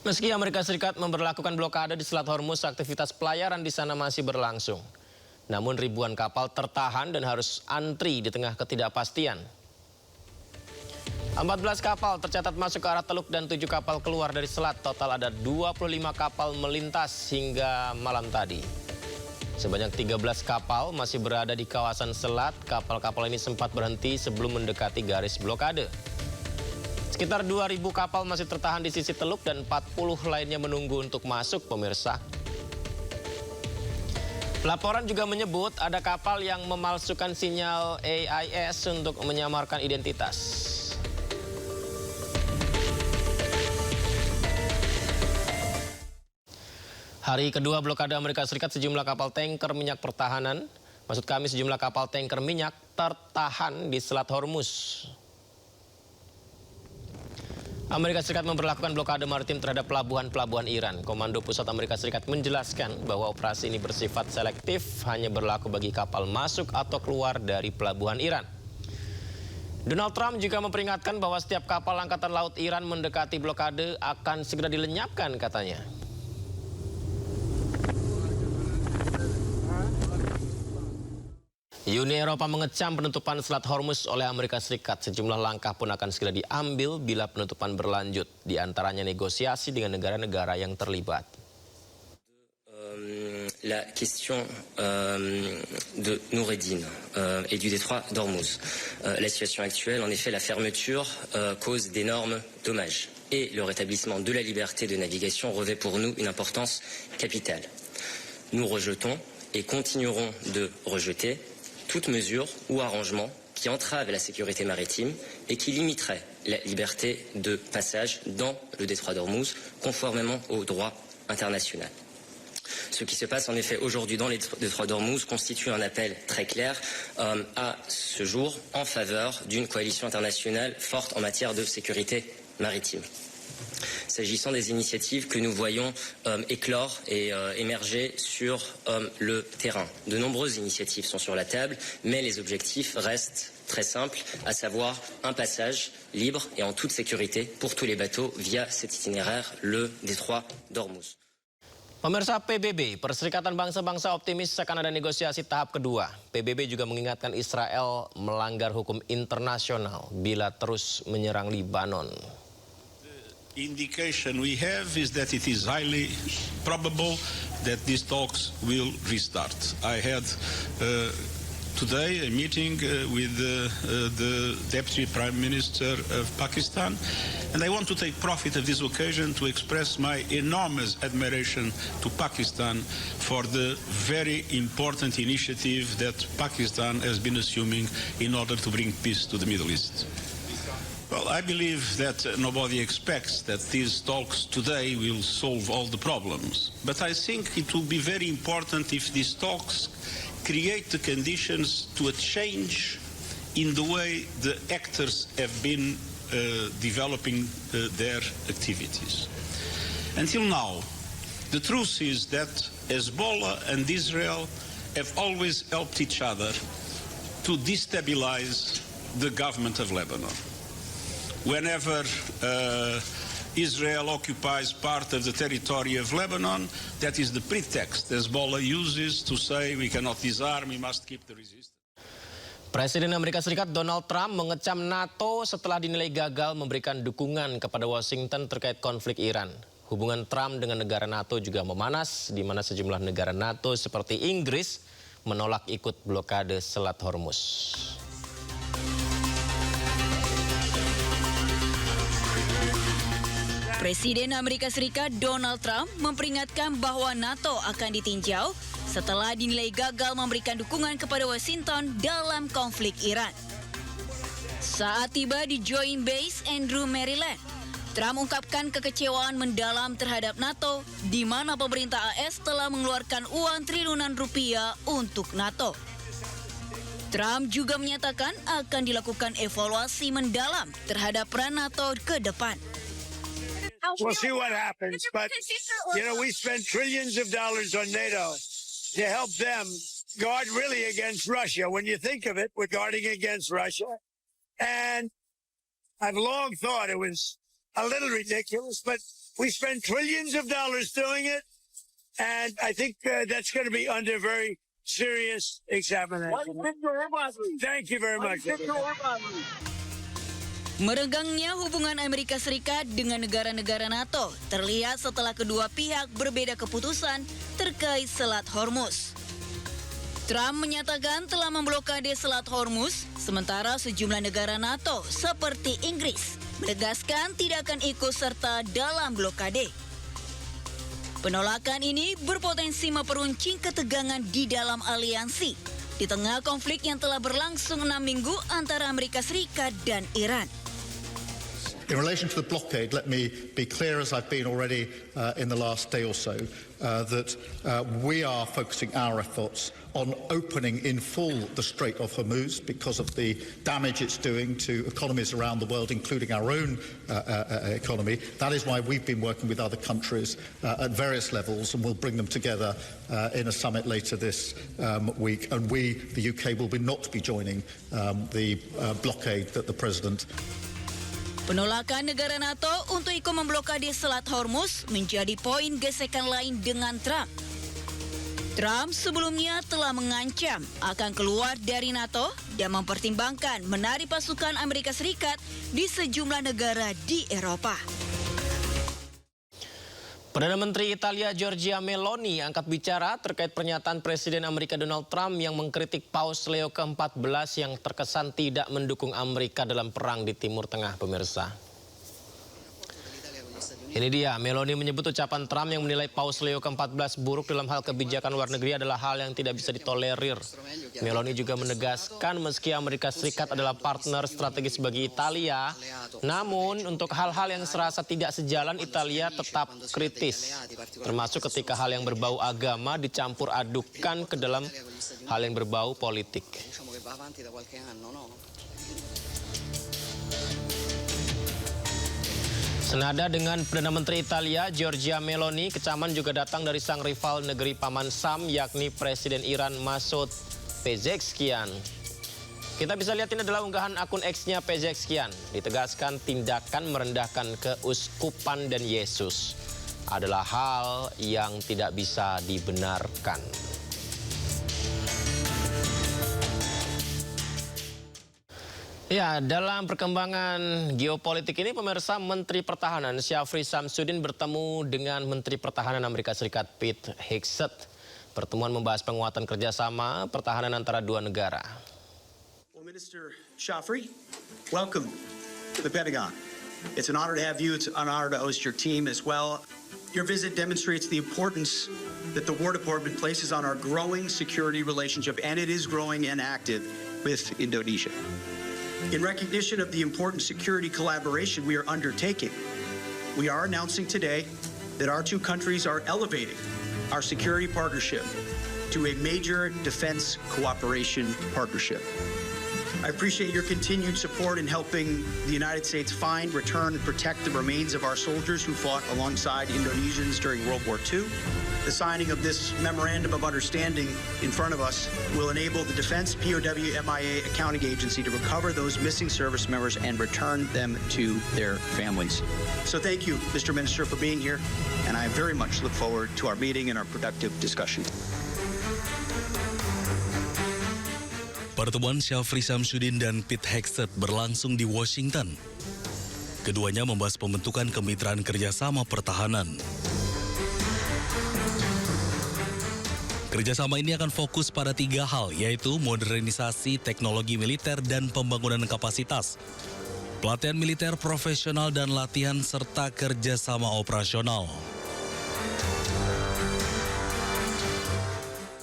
Meski Amerika Serikat memberlakukan blokade di Selat Hormuz, aktivitas pelayaran di sana masih berlangsung. Namun ribuan kapal tertahan dan harus antri di tengah ketidakpastian. 14 kapal tercatat masuk ke arah Teluk dan 7 kapal keluar dari selat. Total ada 25 kapal melintas hingga malam tadi. Sebanyak 13 kapal masih berada di kawasan selat. Kapal-kapal ini sempat berhenti sebelum mendekati garis blokade. Sekitar 2.000 kapal masih tertahan di sisi Teluk dan 40 lainnya menunggu untuk masuk, pemirsa. Laporan juga menyebut ada kapal yang memalsukan sinyal AIS untuk menyamarkan identitas. Hari kedua blokade Amerika Serikat, sejumlah kapal tanker minyak pertahanan, sejumlah kapal tanker minyak tertahan di Selat Hormuz. Amerika Serikat memberlakukan blokade maritim terhadap pelabuhan-pelabuhan Iran. Komando Pusat Amerika Serikat menjelaskan bahwa operasi ini bersifat selektif, hanya berlaku bagi kapal masuk atau keluar dari pelabuhan Iran. Donald Trump juga memperingatkan bahwa setiap kapal Angkatan Laut Iran mendekati blokade akan segera dilenyapkan, katanya. Uni Eropa mengecam penutupan Selat Hormuz oleh Amerika Serikat. Sejumlah langkah pun akan segera diambil bila penutupan berlanjut, di antaranya negosiasi dengan negara-negara yang terlibat. La question de Noureddin et du détroit d'Ormuz. La situation actuelle, en effet, la fermeture cause d'énormes dommages. Et le rétablissement de la liberté de navigation revêt pour nous une importance capitale. Nous rejetons et continuerons de rejeter toute mesure ou arrangement qui entrave la sécurité maritime et qui limiterait la liberté de passage dans le détroit d'Ormuz, conformément au droit international. Ce qui se passe en effet aujourd'hui dans le détroit d'Ormuz constitue un appel très clair à ce jour en faveur d'une coalition internationale forte en matière de sécurité maritime. S'agissant des initiatives que nous voyons éclore et émerger sur le terrain. De nombreuses initiatives sont sur la table, mais les objectifs restent très simples, à savoir un passage libre et en toute sécurité pour tous les bateaux via cet itinéraire, le détroit d'Ormuz. Pemirsa, PBB, Perserikatan Bangsa-Bangsa optimis akan ada negosiasi tahap kedua. PBB juga mengingatkan Israel melanggar hukum internasional bila terus menyerang Libanon. Indication we have is that it is highly probable that these talks will restart. I had today a meeting with the Deputy Prime Minister of Pakistan, and I want to take profit of this occasion to express my enormous admiration to Pakistan for the very important initiative that Pakistan has been assuming in order to bring peace to the Middle East. Well, I believe that nobody expects that these talks today will solve all the problems. But I think it will be very important if these talks create the conditions to a change in the way the actors have been developing their activities. Until now, the truth is that Hezbollah and Israel have always helped each other to destabilize the government of Lebanon. Whenever Israel occupies part of the territory of Lebanon, that is the pretext Hezbollah uses to say we cannot disarm, we must keep the resistance. Presiden Amerika Serikat Donald Trump mengecam NATO setelah dinilai gagal memberikan dukungan kepada Washington terkait konflik Iran. Hubungan Trump dengan negara NATO juga memanas, di mana sejumlah negara NATO seperti Inggris menolak ikut blokade Selat Hormuz. Presiden Amerika Serikat Donald Trump memperingatkan bahwa NATO akan ditinjau setelah dinilai gagal memberikan dukungan kepada Washington dalam konflik Iran. Saat tiba di Joint Base Andrews, Maryland, Trump ungkapkan kekecewaan mendalam terhadap NATO, di mana pemerintah AS telah mengeluarkan uang triliunan rupiah untuk NATO. Trump juga menyatakan akan dilakukan evaluasi mendalam terhadap peran NATO ke depan. We'll see what happens, but, we spend trillions of dollars on NATO to help them guard really against Russia. When you think of it, we're guarding against Russia. And I've long thought it was a little ridiculous, but we spend trillions of dollars doing it, and I think that's going to be under very serious examination. Thank you very much. Merenggangnya hubungan Amerika Serikat dengan negara-negara NATO terlihat setelah kedua pihak berbeda keputusan terkait Selat Hormuz. Trump menyatakan telah memblokade Selat Hormuz, sementara sejumlah negara NATO seperti Inggris menegaskan tidak akan ikut serta dalam blokade. Penolakan ini berpotensi memperuncing ketegangan di dalam aliansi di tengah konflik yang telah berlangsung 6 minggu antara Amerika Serikat dan Iran. In relation to the blockade, let me be clear, as I've been already in the last day or so, that we are focusing our efforts on opening in full the Strait of Hormuz because of the damage it's doing to economies around the world, including our own economy. That is why we've been working with other countries at various levels, and we'll bring them together in a summit later this week. And we, the UK, will not be joining the blockade that the President. Penolakan negara NATO untuk ikut memblokade Selat Hormuz menjadi poin gesekan lain dengan Trump. Trump sebelumnya telah mengancam akan keluar dari NATO dan mempertimbangkan menarik pasukan Amerika Serikat di sejumlah negara di Eropa. Perdana Menteri Italia Giorgia Meloni angkat bicara terkait pernyataan Presiden Amerika Donald Trump yang mengkritik Paus Leo ke-14 yang terkesan tidak mendukung Amerika dalam perang di Timur Tengah, pemirsa. Ini dia, Meloni menyebut ucapan Trump yang menilai Paus Leo ke-14 buruk dalam hal kebijakan luar negeri adalah hal yang tidak bisa ditolerir. Meloni juga menegaskan meski Amerika Serikat adalah partner strategis bagi Italia, namun untuk hal-hal yang serasa tidak sejalan Italia tetap kritis. Termasuk ketika hal yang berbau agama dicampur adukan ke dalam hal yang berbau politik. Senada dengan Perdana Menteri Italia Giorgia Meloni, kecaman juga datang dari sang rival negeri Paman Sam, yakni Presiden Iran Masoud Pezeshkian. Kita bisa lihat ini adalah unggahan akun X-nya Pezeshkian. Ditegaskan tindakan merendahkan keuskupan dan Yesus adalah hal yang tidak bisa dibenarkan. Ya, dalam perkembangan geopolitik ini, pemirsa, Menteri Pertahanan Syafri Samsudin bertemu dengan Menteri Pertahanan Amerika Serikat Pete Hegseth. Pertemuan membahas penguatan kerjasama pertahanan antara dua negara. Well, Minister Shafri, welcome to the Pentagon. It's an honor to have you. It's an honor to host your team as well. Your visit demonstrates the importance that the War Department places on our growing security relationship, and it is growing and active with Indonesia. In recognition of the important security collaboration we are undertaking, we are announcing today that our two countries are elevating our security partnership to a major defense cooperation partnership. I appreciate your continued support in helping the United States find, return, and protect the remains of our soldiers who fought alongside Indonesians during World War II. The signing of this Memorandum of Understanding in front of us will enable the Defense POW MIA Accounting Agency to recover those missing service members and return them to their families. So thank you, Mr. Minister, for being here, and I very much look forward to our meeting and our productive discussion. Pertemuan Syafri Samsudin dan Pete Hegseth berlangsung di Washington. Keduanya membahas pembentukan kemitraan kerjasama pertahanan. Kerjasama ini akan fokus pada 3 hal, yaitu modernisasi teknologi militer dan pembangunan kapasitas, pelatihan militer profesional dan latihan serta kerjasama operasional.